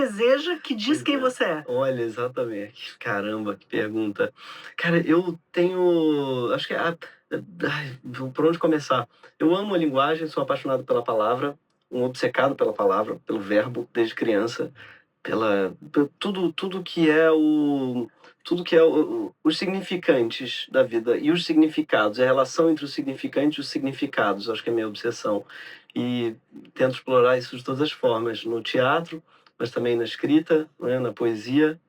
deseja que diz Pois quem é. você é. Olha, exatamente. Caramba, que pergunta. Cara, eu tenho acho que por onde começar? Eu amo a linguagem, sou apaixonado pela palavra, um obcecado pela palavra, pelo verbo, desde criança, tudo que é os significantes da vida e os significados, a relação entre os significantes e os significados, acho que é a minha obsessão. E tento explorar isso de todas as formas, no teatro, mas também na escrita, né, na poesia,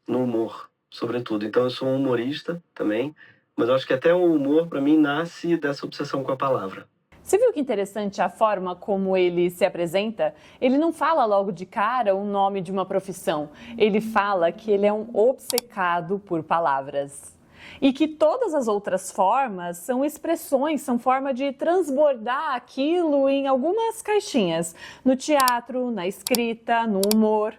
no humor, sobretudo. Então eu sou um humorista também, mas eu acho que até o humor, para mim, nasce dessa obsessão com a palavra. Você viu que interessante a forma como ele se apresenta? Ele não fala logo de cara o nome de uma profissão. Ele fala que ele é um obcecado por palavras. E que todas as outras formas são expressões, são forma de transbordar aquilo em algumas caixinhas. No teatro, na escrita, no humor.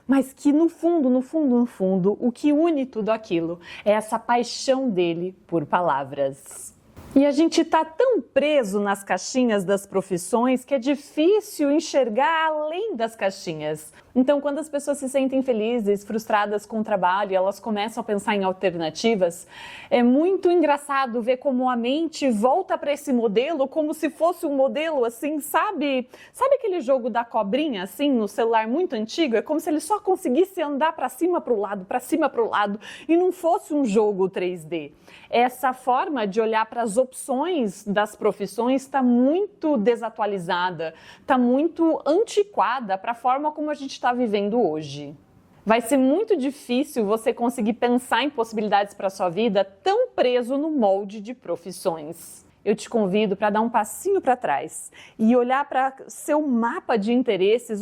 Mas que no fundo, o que une tudo aquilo é essa paixão dele por palavras. E a gente está tão preso nas caixinhas das profissões que é difícil enxergar além das caixinhas. Então, quando as pessoas se sentem felizes, frustradas com o trabalho e elas começam a pensar em alternativas, é muito engraçado ver como a mente volta para esse modelo como se fosse um modelo assim, sabe? Sabe aquele jogo da cobrinha assim no celular muito antigo? É como se ele só conseguisse andar para cima, para o lado e não fosse um jogo 3D. Essa forma de olhar para as opções das profissões está muito desatualizada, está muito antiquada para a forma como a gente está vivendo hoje. Vai ser muito difícil você conseguir pensar em possibilidades para a sua vida tão preso no molde de profissões. Eu te convido para dar um passinho para trás e olhar para seu mapa de interesses,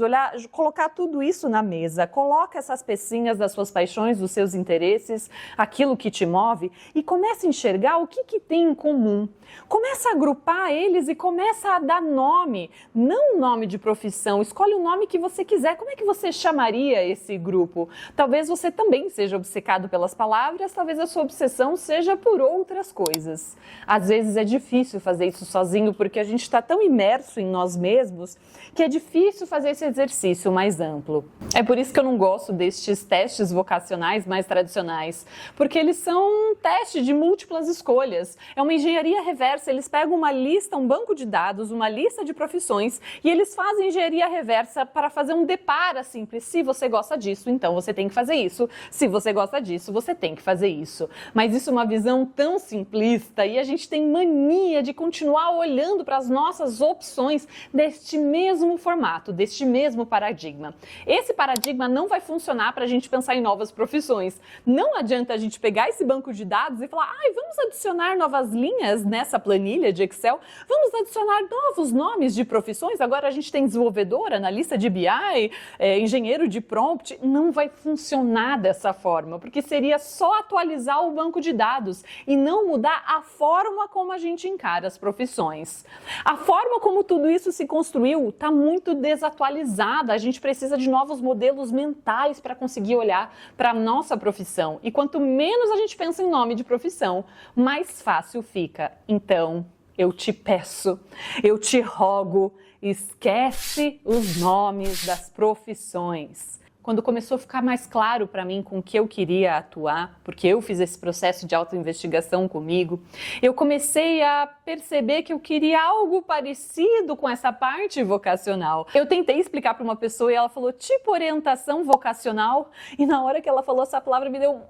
colocar tudo isso na mesa. Coloca essas pecinhas das suas paixões, dos seus interesses, aquilo que te move e comece a enxergar o que tem em comum. Começa a agrupar eles e começa a dar nome, não um nome de profissão, escolhe o nome que você quiser. Como é que você chamaria esse grupo? Talvez você também seja obcecado pelas palavras, talvez a sua obsessão seja por outras coisas. Às vezes é difícil fazer isso sozinho porque a gente está tão imerso em nós mesmos que é difícil fazer esse exercício mais amplo. É por isso que eu não gosto destes testes vocacionais mais tradicionais, porque eles são um teste de múltiplas escolhas. É uma engenharia reversa, eles pegam uma lista, um banco de dados, uma lista de profissões e eles fazem engenharia reversa para fazer um depara simples. Se você gosta disso, então você tem que fazer isso. Se você gosta disso, você tem que fazer isso. Mas isso é uma visão tão simplista e a gente tem mania de continuar olhando para as nossas opções deste mesmo formato, deste mesmo paradigma. Esse paradigma não vai funcionar para a gente pensar em novas profissões. Não adianta a gente pegar esse banco de dados e falar, vamos adicionar novas linhas nessa planilha de Excel, vamos adicionar novos nomes de profissões, agora a gente tem desenvolvedor, analista de BI, engenheiro de prompt. Não vai funcionar dessa forma, porque seria só atualizar o banco de dados e não mudar a forma como a gente encara as profissões. A forma como tudo isso se construiu está muito desatualizada, a gente precisa de novos modelos mentais para conseguir olhar para a nossa profissão. E quanto menos a gente pensa em nome de profissão, mais fácil fica. Então, eu te peço, eu te rogo, esquece os nomes das profissões. Quando começou a ficar mais claro para mim com que eu queria atuar, porque eu fiz esse processo de autoinvestigação comigo, eu comecei a perceber que eu queria algo parecido com essa parte vocacional. Eu tentei explicar para uma pessoa e ela falou, tipo orientação vocacional, e na hora que ela falou essa palavra me deu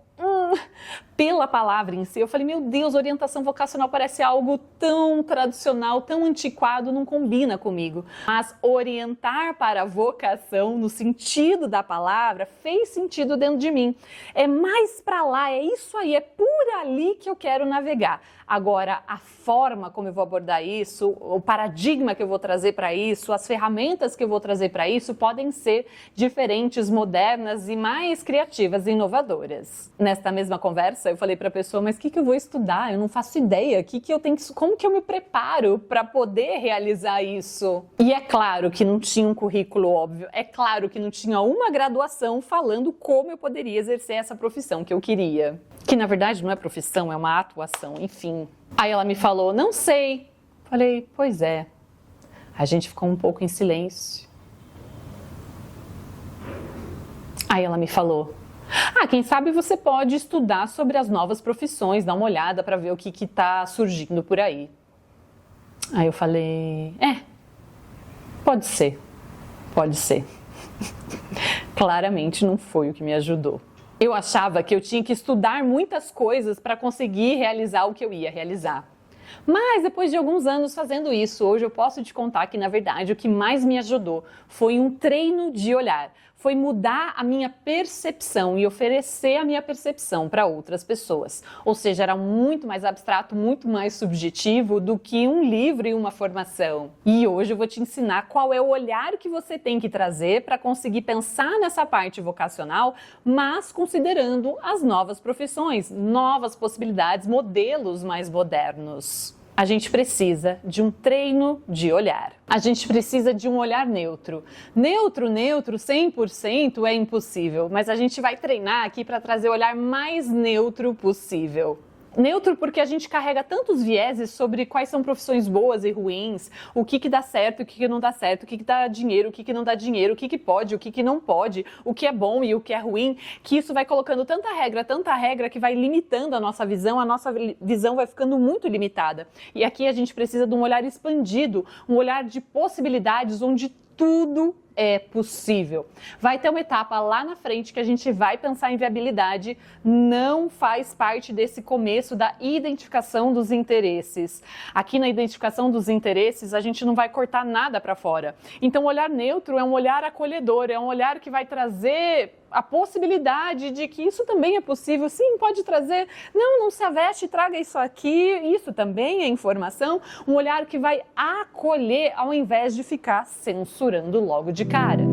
pela palavra em si. Eu falei, meu Deus, orientação vocacional parece algo tão tradicional, tão antiquado, não combina comigo. Mas orientar para a vocação, no sentido da palavra, fez sentido dentro de mim. É mais para lá, é isso aí, é por ali que eu quero navegar. Agora, a forma como eu vou abordar isso, o paradigma que eu vou trazer para isso, as ferramentas que eu vou trazer para isso podem ser diferentes, modernas e mais criativas e inovadoras. Nesta mesma conversa, eu falei para a pessoa, mas o que eu vou estudar? Eu não faço ideia. Como que eu me preparo para poder realizar isso? E é claro que não tinha um currículo óbvio, é claro que não tinha uma graduação falando como eu poderia exercer essa profissão que eu queria. Que na verdade não é profissão, é uma atuação, enfim. Aí ela me falou, não sei. Falei, pois é. A gente ficou um pouco em silêncio. Aí ela me falou: quem sabe você pode estudar sobre as novas profissões, dar uma olhada para ver o que está surgindo por aí. Aí eu falei: pode ser. Claramente não foi o que me ajudou. Eu achava que eu tinha que estudar muitas coisas para conseguir realizar o que eu ia realizar. Mas depois de alguns anos fazendo isso, hoje eu posso te contar que, na verdade, o que mais me ajudou foi um treino de olhar. Foi mudar a minha percepção e oferecer a minha percepção para outras pessoas. Ou seja, era muito mais abstrato, muito mais subjetivo do que um livro e uma formação. E hoje eu vou te ensinar qual é o olhar que você tem que trazer para conseguir pensar nessa parte vocacional, mas considerando as novas profissões, novas possibilidades, modelos mais modernos. A gente precisa de um treino de olhar. A gente precisa de um olhar neutro. Neutro, 100% é impossível, mas a gente vai treinar aqui para trazer o olhar mais neutro possível. Neutro porque a gente carrega tantos vieses sobre quais são profissões boas e ruins, o que dá certo, o que não dá certo, o que dá dinheiro, o que não dá dinheiro, o que pode, o que não pode, o que é bom e o que é ruim, que isso vai colocando tanta regra que vai limitando a nossa visão vai ficando muito limitada. E aqui a gente precisa de um olhar expandido, um olhar de possibilidades onde tudo é possível. Vai ter uma etapa lá na frente que a gente vai pensar em viabilidade, não faz parte desse começo da identificação dos interesses. Aqui na identificação dos interesses, a gente não vai cortar nada para fora. Então, o olhar neutro é um olhar acolhedor, é um olhar que vai trazer a possibilidade de que isso também é possível. Sim, pode trazer. Não se aveste, traga isso aqui. Isso também é informação. Um olhar que vai acolher ao invés de ficar censurando logo de cara.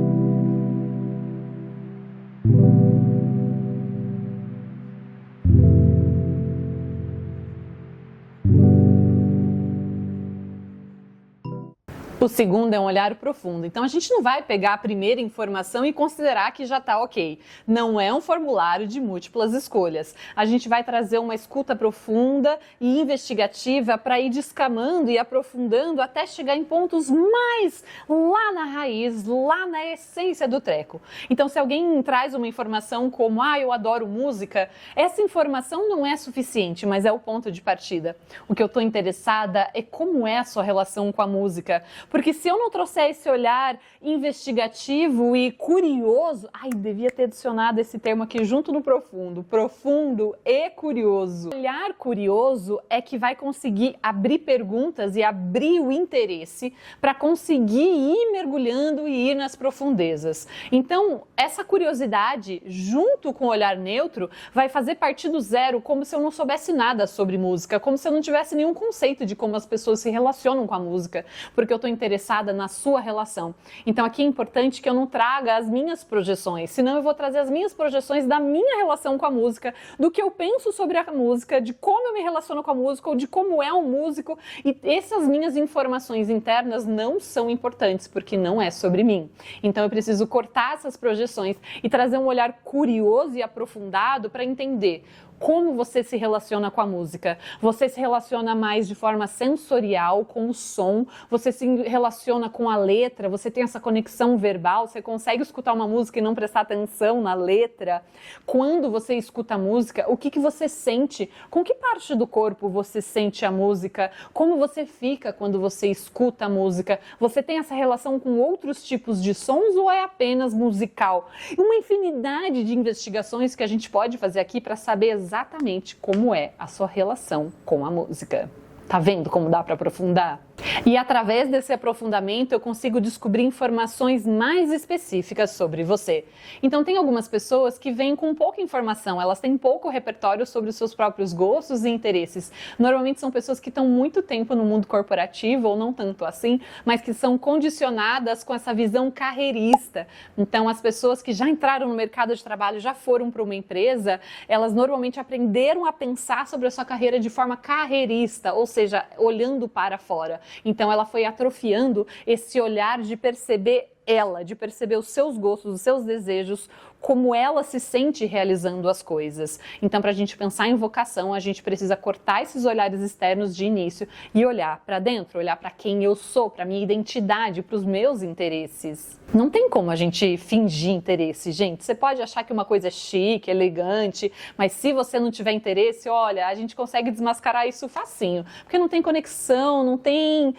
O segundo é um olhar profundo. Então, a gente não vai pegar a primeira informação e considerar que já está ok. Não é um formulário de múltiplas escolhas. A gente vai trazer uma escuta profunda e investigativa para ir descamando e aprofundando até chegar em pontos mais lá na raiz, lá na essência do treco. Então, se alguém traz uma informação como eu adoro música, essa informação não é suficiente, mas é o ponto de partida. O que eu estou interessada é como é a sua relação com a música. Porque se eu não trouxer esse olhar investigativo e curioso... devia ter adicionado esse termo aqui junto no profundo. Profundo e curioso. O olhar curioso é que vai conseguir abrir perguntas e abrir o interesse para conseguir ir mergulhando e ir nas profundezas. Então, essa curiosidade, junto com o olhar neutro, vai fazer partir do zero como se eu não soubesse nada sobre música, como se eu não tivesse nenhum conceito de como as pessoas se relacionam com a música, porque eu estou interessada na sua relação. Então aqui é importante que eu não traga as minhas projeções, senão eu vou trazer as minhas projeções da minha relação com a música, do que eu penso sobre a música, de como eu me relaciono com a música, ou de como é um músico, e essas minhas informações internas não são importantes, porque não é sobre mim. Então eu preciso cortar essas projeções e trazer um olhar curioso e aprofundado para entender como você se relaciona com a música. Você se relaciona mais de forma sensorial com o som, você se relaciona com a letra, você tem essa conexão verbal, você consegue escutar uma música e não prestar atenção na letra. Quando você escuta a música, o que você sente? Com que parte do corpo você sente a música? Como você fica quando você escuta a música? Você tem essa relação com outros tipos de sons ou é apenas musical? Uma infinidade de investigações que a gente pode fazer aqui para saber exatamente como é a sua relação com a música. Tá vendo como dá para aprofundar? E através desse aprofundamento eu consigo descobrir informações mais específicas sobre você. Então tem algumas pessoas que vêm com pouca informação, elas têm pouco repertório sobre os seus próprios gostos e interesses. Normalmente são pessoas que estão muito tempo no mundo corporativo, ou não tanto assim, mas que são condicionadas com essa visão carreirista. Então as pessoas que já entraram no mercado de trabalho, já foram para uma empresa, elas normalmente aprenderam a pensar sobre a sua carreira de forma carreirista, ou seja, olhando para fora. Então ela foi atrofiando esse olhar de perceber ela, de perceber os seus gostos, os seus desejos, como ela se sente realizando as coisas. Então, para a gente pensar em vocação, a gente precisa cortar esses olhares externos de início e olhar para dentro, olhar para quem eu sou, para minha identidade, para os meus interesses. Não tem como a gente fingir interesse, gente. Você pode achar que uma coisa é chique, elegante, mas se você não tiver interesse, olha, a gente consegue desmascarar isso facinho, porque não tem conexão, não tem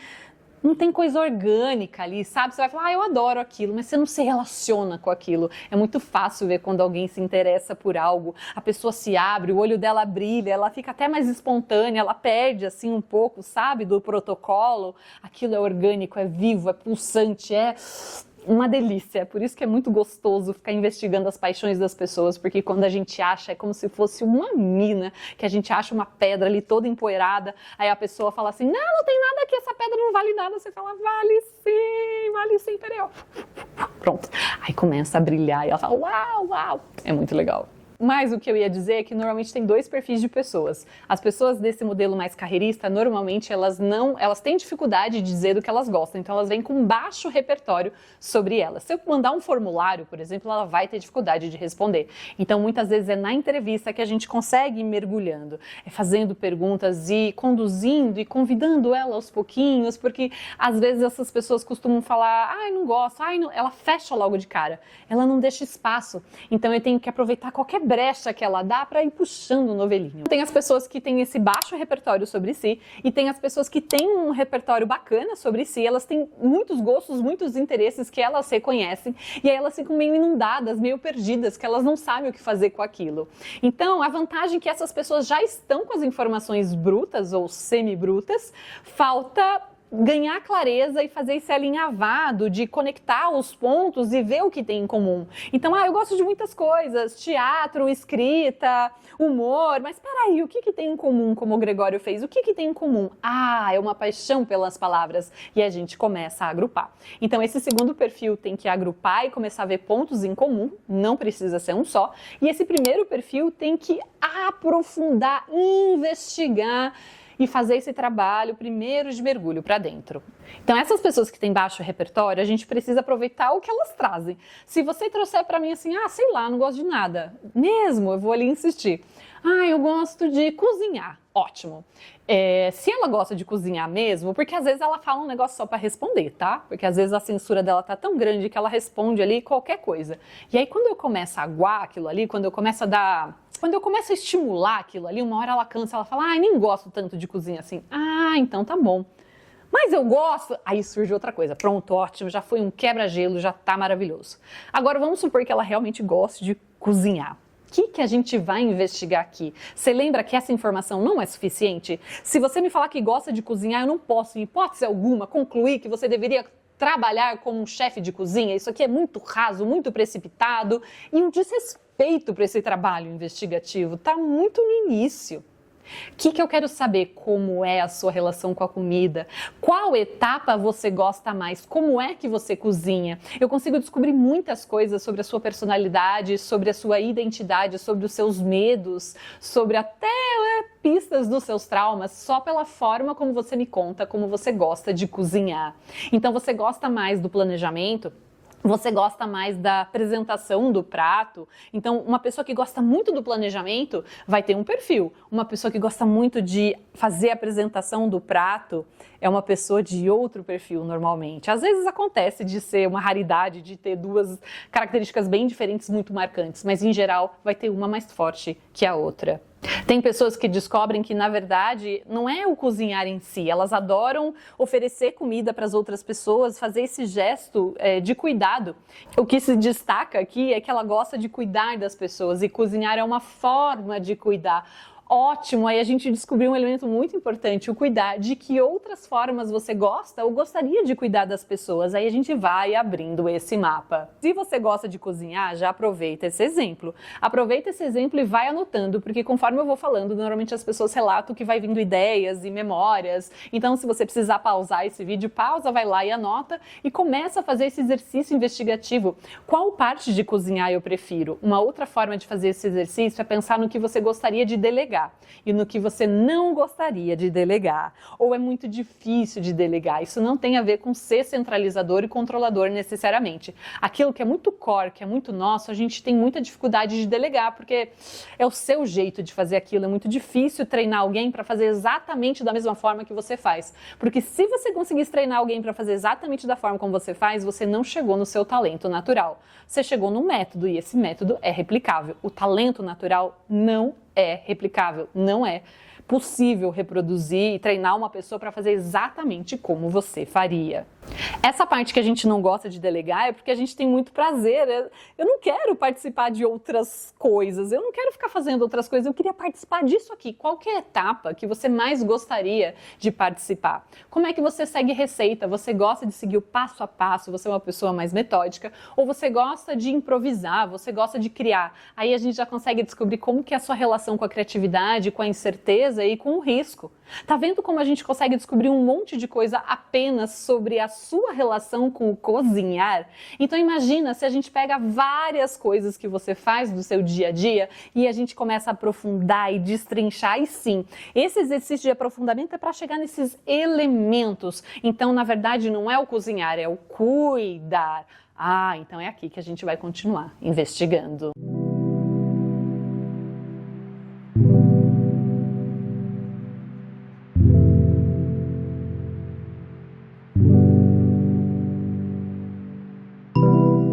coisa orgânica ali, sabe? Você vai falar, eu adoro aquilo, mas você não se relaciona com aquilo. É muito fácil ver quando alguém se interessa por algo, a pessoa se abre, o olho dela brilha, ela fica até mais espontânea, ela perde assim um pouco, sabe, do protocolo. Aquilo é orgânico, é vivo, é pulsante, é uma delícia. Por isso que é muito gostoso ficar investigando as paixões das pessoas, porque quando a gente acha, é como se fosse uma mina, que a gente acha uma pedra ali toda empoeirada, aí a pessoa fala assim, não tem nada aqui, essa pedra não vale nada. Você fala, vale sim, peraí, ó. Pronto. Aí começa a brilhar e ela fala, uau. É muito legal. Mas o que eu ia dizer é que normalmente tem dois perfis de pessoas. As pessoas desse modelo mais carreirista, normalmente elas têm dificuldade de dizer do que elas gostam, então elas vêm com baixo repertório sobre elas. Se eu mandar um formulário, por exemplo, ela vai ter dificuldade de responder. Então muitas vezes é na entrevista que a gente consegue ir mergulhando, fazendo perguntas e conduzindo e convidando ela aos pouquinhos, porque às vezes essas pessoas costumam falar, não gosto, não. Ela fecha logo de cara, ela não deixa espaço. Então eu tenho que aproveitar qualquer brecha que ela dá para ir puxando o novelinho. Tem as pessoas que têm esse baixo repertório sobre si e tem as pessoas que têm um repertório bacana sobre si, elas têm muitos gostos, muitos interesses que elas reconhecem e aí elas ficam meio inundadas, meio perdidas, que elas não sabem o que fazer com aquilo. Então, a vantagem é que essas pessoas já estão com as informações brutas ou semi-brutas, falta ganhar clareza e fazer esse alinhavado de conectar os pontos e ver o que tem em comum. Então, eu gosto de muitas coisas, teatro, escrita, humor, mas peraí, o que tem em comum, como o Gregório fez? O que tem em comum? É uma paixão pelas palavras e a gente começa a agrupar. Então, esse segundo perfil tem que agrupar e começar a ver pontos em comum, não precisa ser um só, e esse primeiro perfil tem que aprofundar, investigar e fazer esse trabalho primeiro de mergulho para dentro. Então, essas pessoas que têm baixo repertório, a gente precisa aproveitar o que elas trazem. Se você trouxer para mim assim, sei lá, não gosto de nada, mesmo, eu vou ali insistir. Eu gosto de cozinhar. Ótimo. Se ela gosta de cozinhar mesmo, porque às vezes ela fala um negócio só para responder, tá? Porque às vezes a censura dela tá tão grande que ela responde ali qualquer coisa. E aí quando eu começo a aguar aquilo ali, quando eu começo a estimular aquilo ali, uma hora ela cansa, ela fala, nem gosto tanto de cozinha assim. Então tá bom. Mas eu gosto, aí surge outra coisa. Pronto, ótimo, já foi um quebra-gelo, já tá maravilhoso. Agora vamos supor que ela realmente goste de cozinhar. O que a gente vai investigar aqui? Você lembra que essa informação não é suficiente? Se você me falar que gosta de cozinhar, eu não posso, em hipótese alguma, concluir que você deveria trabalhar como um chefe de cozinha. Isso aqui é muito raso, muito precipitado e um desrespeito para esse trabalho investigativo. Está muito no início. O que eu quero saber? Como é a sua relação com a comida? Qual etapa você gosta mais? Como é que você cozinha? Eu consigo descobrir muitas coisas sobre a sua personalidade, sobre a sua identidade, sobre os seus medos, sobre até pistas dos seus traumas, só pela forma como você me conta, como você gosta de cozinhar. Então, você gosta mais do planejamento? Você gosta mais da apresentação do prato? Então, uma pessoa que gosta muito do planejamento vai ter um perfil. Uma pessoa que gosta muito de fazer a apresentação do prato é uma pessoa de outro perfil, normalmente. Às vezes acontece de ser uma raridade, de ter duas características bem diferentes, muito marcantes, mas em geral vai ter uma mais forte que a outra. Tem pessoas que descobrem que, na verdade, não é o cozinhar em si. Elas adoram oferecer comida para as outras pessoas, fazer esse gesto de cuidado. O que se destaca aqui é que ela gosta de cuidar das pessoas e cozinhar é uma forma de cuidar. Ótimo, aí a gente descobriu um elemento muito importante, o cuidar. De que outras formas você gosta ou gostaria de cuidar das pessoas? Aí a gente vai abrindo esse mapa. Se você gosta de cozinhar, já aproveita esse exemplo. Aproveita esse exemplo e vai anotando, porque conforme eu vou falando, normalmente as pessoas relatam que vai vindo ideias e memórias. Então, se você precisar pausar esse vídeo, pausa, vai lá e anota e começa a fazer esse exercício investigativo. Qual parte de cozinhar eu prefiro? Uma outra forma de fazer esse exercício é pensar no que você gostaria de delegar. delegar e no que você não gostaria de delegar, ou é muito difícil de delegar. Isso não tem a ver com ser centralizador e controlador necessariamente. Aquilo que é muito core, que é muito nosso, a gente tem muita dificuldade de delegar, porque é o seu jeito de fazer aquilo. É muito difícil treinar alguém para fazer exatamente da mesma forma que você faz. Porque se você conseguisse treinar alguém para fazer exatamente da forma como você faz, você não chegou no seu talento natural. Você chegou num método e esse método é replicável. O talento natural não é replicável, não é possível reproduzir e treinar uma pessoa para fazer exatamente como você faria. Essa parte que a gente não gosta de delegar é porque a gente tem muito prazer. Eu não quero participar de outras coisas, eu não quero ficar fazendo outras coisas, eu queria participar disso aqui. Qual que é a etapa que você mais gostaria de participar? Como é que você segue receita? Você gosta de seguir o passo a passo? Você é uma pessoa mais metódica? Ou você gosta de improvisar? Você gosta de criar? Aí a gente já consegue descobrir como que é a sua relação com a criatividade, com a incerteza e com o risco. Tá vendo como a gente consegue descobrir um monte de coisa apenas sobre a sua relação com o cozinhar? Então imagina se a gente pega várias coisas que você faz do seu dia a dia e a gente começa a aprofundar e destrinchar. E sim, esse exercício de aprofundamento é para chegar nesses elementos. Então, na verdade, não é o cozinhar, é o cuidar. Então é aqui que a gente vai continuar investigando.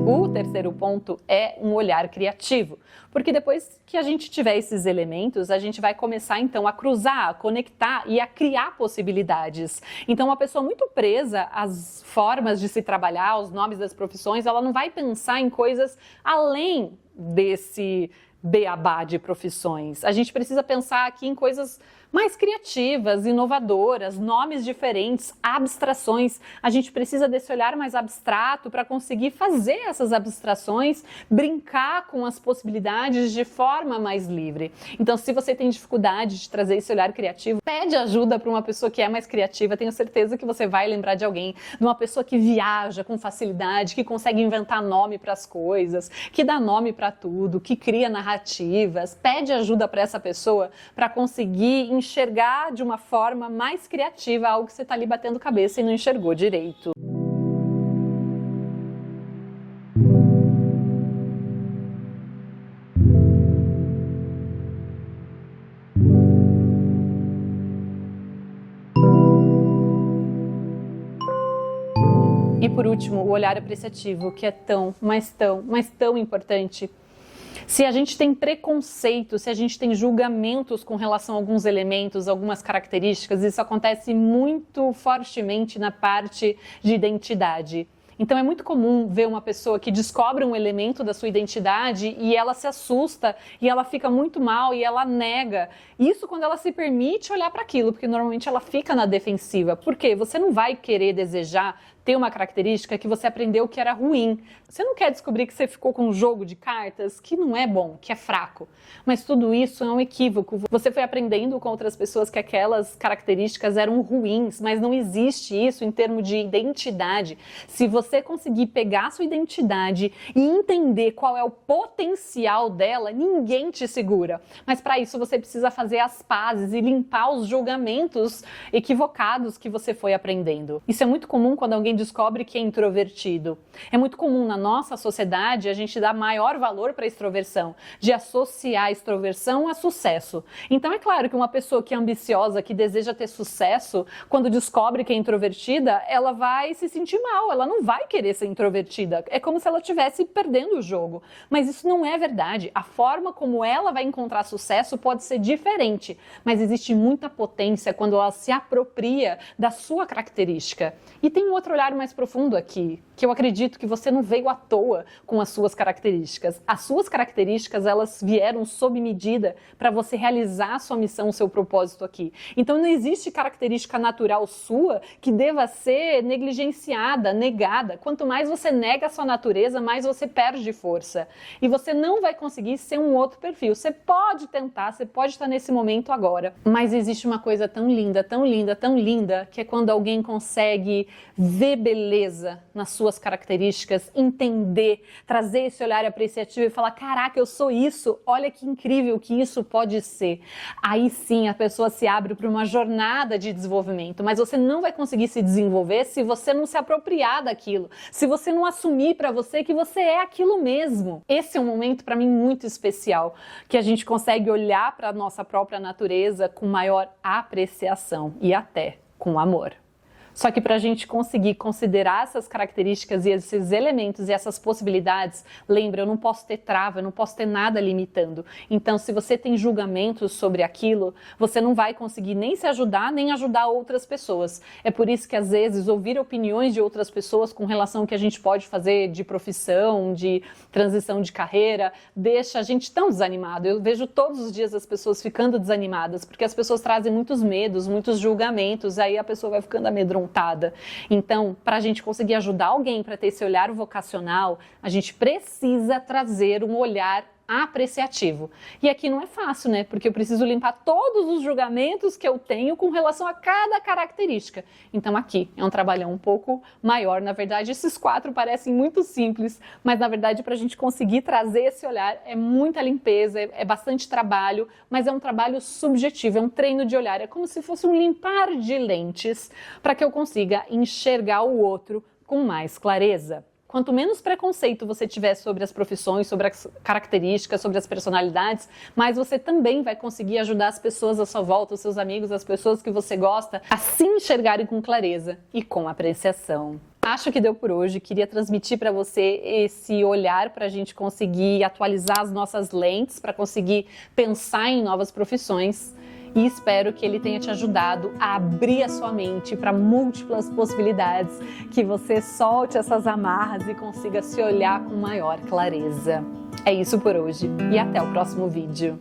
O terceiro ponto é um olhar criativo, porque depois que a gente tiver esses elementos, a gente vai começar então a cruzar, a conectar e a criar possibilidades. Então uma pessoa muito presa às formas de se trabalhar, aos nomes das profissões, ela não vai pensar em coisas além desse beabá de profissões. A gente precisa pensar aqui em coisas mais criativas, inovadoras, nomes diferentes, abstrações. A gente precisa desse olhar mais abstrato para conseguir fazer essas abstrações, brincar com as possibilidades de forma mais livre. Então, se você tem dificuldade de trazer esse olhar criativo, pede ajuda para uma pessoa que é mais criativa. Tenho certeza que você vai lembrar de alguém, de uma pessoa que viaja com facilidade, que consegue inventar nome para as coisas, que dá nome para tudo, que cria narrativas. Pede ajuda para essa pessoa para conseguir enxergar de uma forma mais criativa algo que você está ali batendo cabeça e não enxergou direito. E por último, o olhar apreciativo, que é tão importante. Se a gente tem preconceito, se a gente tem julgamentos com relação a alguns elementos, algumas características, isso acontece muito fortemente na parte de identidade. Então é muito comum ver uma pessoa que descobre um elemento da sua identidade e ela se assusta e ela fica muito mal e ela nega. Isso quando ela se permite olhar para aquilo, porque normalmente ela fica na defensiva. Por quê? Você não vai querer desejar ter uma característica que você aprendeu que era ruim. Você não quer descobrir que você ficou com um jogo de cartas que não é bom, que é fraco. Mas tudo isso é um equívoco. Você foi aprendendo com outras pessoas que aquelas características eram ruins, mas não existe isso em termos de identidade. Se você conseguir pegar a sua identidade e entender qual é o potencial dela, ninguém te segura. Mas para isso você precisa fazer as pazes e limpar os julgamentos equivocados que você foi aprendendo. Isso é muito comum quando alguém descobre que é introvertido. É muito comum na nossa sociedade a gente dar maior valor para a extroversão, de associar a extroversão a sucesso. Então é claro que uma pessoa que é ambiciosa, que deseja ter sucesso, quando descobre que é introvertida, ela vai se sentir mal, ela não vai querer ser introvertida. É como se ela estivesse perdendo o jogo. Mas isso não é verdade. A forma como ela vai encontrar sucesso pode ser diferente, mas existe muita potência quando ela se apropria da sua característica. E tem um outro olhar mais profundo aqui, que eu acredito que você não veio à toa com as suas características. As suas características, elas vieram sob medida para você realizar a sua missão, o seu propósito aqui. Então não existe característica natural sua que deva ser negligenciada, negada. Quanto mais você nega a sua natureza, mais você perde força. E você não vai conseguir ser um outro perfil. Você pode tentar, você pode estar nesse momento agora, mas existe uma coisa tão linda, tão linda, tão linda, que é quando alguém consegue ver ver beleza nas suas características, entender, trazer esse olhar apreciativo e falar, caraca, eu sou isso, olha que incrível que isso pode ser. Aí sim a pessoa se abre para uma jornada de desenvolvimento, mas você não vai conseguir se desenvolver se você não se apropriar daquilo, se você não assumir para você que você é aquilo mesmo. Esse é um momento para mim muito especial, que a gente consegue olhar para a nossa própria natureza com maior apreciação e até com amor. Só que para a gente conseguir considerar essas características e esses elementos e essas possibilidades, lembra, eu não posso ter trava, eu não posso ter nada limitando. Então, se você tem julgamentos sobre aquilo, você não vai conseguir nem se ajudar, nem ajudar outras pessoas. É por isso que, às vezes, ouvir opiniões de outras pessoas com relação ao que a gente pode fazer de profissão, de transição de carreira, deixa a gente tão desanimado. Eu vejo todos os dias as pessoas ficando desanimadas, porque as pessoas trazem muitos medos, muitos julgamentos, aí a pessoa vai ficando amedrontada. Então, para a gente conseguir ajudar alguém para ter esse olhar vocacional, a gente precisa trazer um olhar apreciativo. E aqui não é fácil, né? Porque eu preciso limpar todos os julgamentos que eu tenho com relação a cada característica. Então aqui é um trabalhão um pouco maior. Na verdade, esses 4 parecem muito simples, mas na verdade para a gente conseguir trazer esse olhar é muita limpeza, é bastante trabalho, mas é um trabalho subjetivo, é um treino de olhar, é como se fosse um limpar de lentes para que eu consiga enxergar o outro com mais clareza. Quanto menos preconceito você tiver sobre as profissões, sobre as características, sobre as personalidades, mais você também vai conseguir ajudar as pessoas à sua volta, os seus amigos, as pessoas que você gosta, a se enxergarem com clareza e com apreciação. Acho que deu por hoje. Queria transmitir para você esse olhar para a gente conseguir atualizar as nossas lentes, para conseguir pensar em novas profissões. E espero que ele tenha te ajudado a abrir a sua mente para múltiplas possibilidades, que você solte essas amarras e consiga se olhar com maior clareza. É isso por hoje e até o próximo vídeo.